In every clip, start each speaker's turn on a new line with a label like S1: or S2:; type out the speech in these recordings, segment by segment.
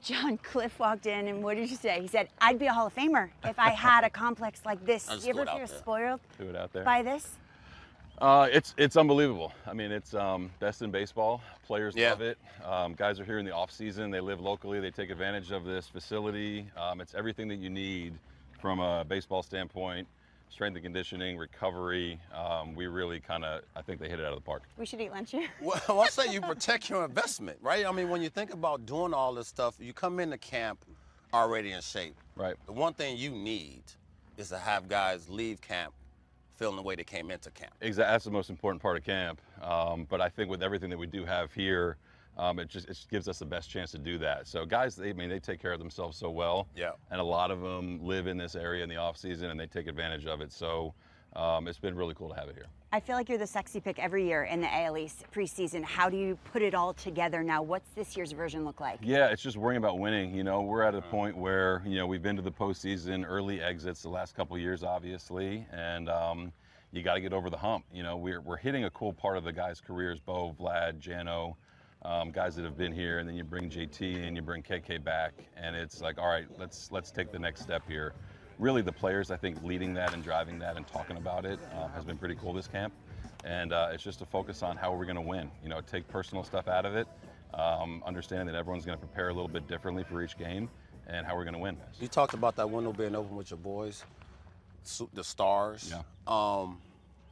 S1: John Cliff walked in, and what did you say? He said, I'd be a Hall of Famer if I had a complex like this. Do you ever feel spoiled by this?
S2: It's unbelievable. I mean, it's best in baseball. Players love it. Guys are here in the off season. They live locally. They take advantage of this facility. It's everything that you need from a baseball standpoint. Strength and conditioning, recovery. We really I think they hit it out of the park.
S1: We should eat lunch here.
S3: Well, I say you protect your investment, right? I mean, when you think about doing all this stuff, you come into camp already in shape.
S2: Right.
S3: The one thing you need is to have guys leave camp feeling the way they came into camp.
S2: Exactly. That's the most important part of camp. But I think with everything that we do have here, it just gives us the best chance to do that. So guys, they take care of themselves so well.
S3: Yeah.
S2: And a lot of them live in this area in the off season, and they take advantage of it. So it's been really cool to have it here.
S1: I feel like you're the sexy pick every year in the AL East preseason. How do you put it all together now? What's this year's version look like?
S2: Yeah, it's just worrying about winning. You know, we're at a point where, we've been to the postseason, early exits the last couple of years, obviously, and you got to get over the hump. You know, we're hitting a cool part of the guys' careers, Bo, Vlad, Jano, guys that have been here, and then you bring JT and you bring KK back, and it's like, all right, let's take the next step here. Really, the players, I think, leading that and driving that and talking about it has been pretty cool this camp. And it's just to focus on how we're going to win. You know, take personal stuff out of it, understanding that everyone's going to prepare a little bit differently for each game, and how we're going to win.
S3: You talked about that window being open with your boys, the stars.
S2: Yeah.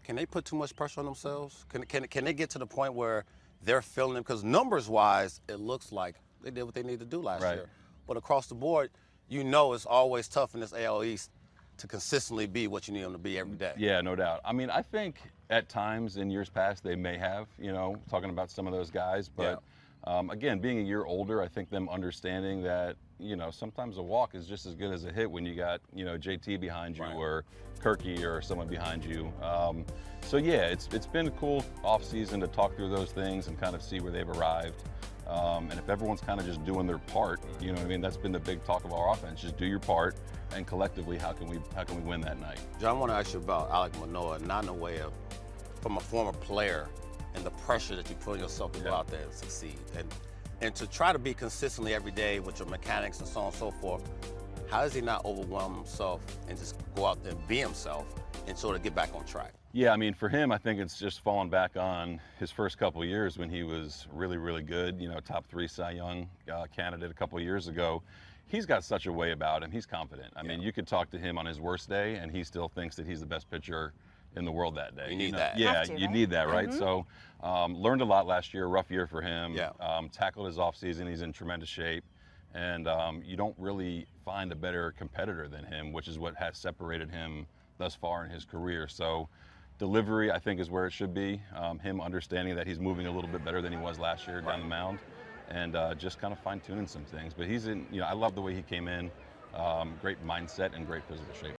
S3: Can they put too much pressure on themselves? Can they get to the point where they're feeling it? Because numbers-wise, it looks like they did what they needed to do last year. But across the board, it's always tough in this AL East to consistently be what you need them to be every day.
S2: Yeah, no doubt. I mean, I think at times in years past they may have, talking about some of those guys. But again, being a year older, I think them understanding that, sometimes a walk is just as good as a hit when you got, JT behind you or Kirky or someone behind you. So yeah, it's been a cool off season to talk through those things and kind of see where they've arrived. And if everyone's kind of just doing their part, that's been the big talk of our offense. Just do your part, and collectively, how can we win that night?
S3: John, I want to ask you about Alek Manoah, not in a way of from a former player and the pressure that you put on yourself to go out there and succeed, and to try to be consistently every day with your mechanics and so on and so forth. How does he not overwhelm himself and just go out there and be himself and sort of get back on track?
S2: Yeah, I mean, for him, I think it's just falling back on his first couple of years when he was really, really good, top 3 Cy Young candidate a couple of years ago. He's got such a way about him. He's confident. I mean, you could talk to him on his worst day, and he still thinks that he's the best pitcher in the world that day.
S3: You need that.
S2: Yeah,
S1: you
S2: need that, right? So learned a lot last year, rough year for him.
S3: Yeah.
S2: Tackled his offseason. He's in tremendous shape. And you don't really find a better competitor than him, which is what has separated him thus far in his career. So delivery, I think, is where it should be. Him understanding that he's moving a little bit better than he was last year down the mound, and just kind of fine-tuning some things. But he's in, I love the way he came in. Great mindset and great physical shape.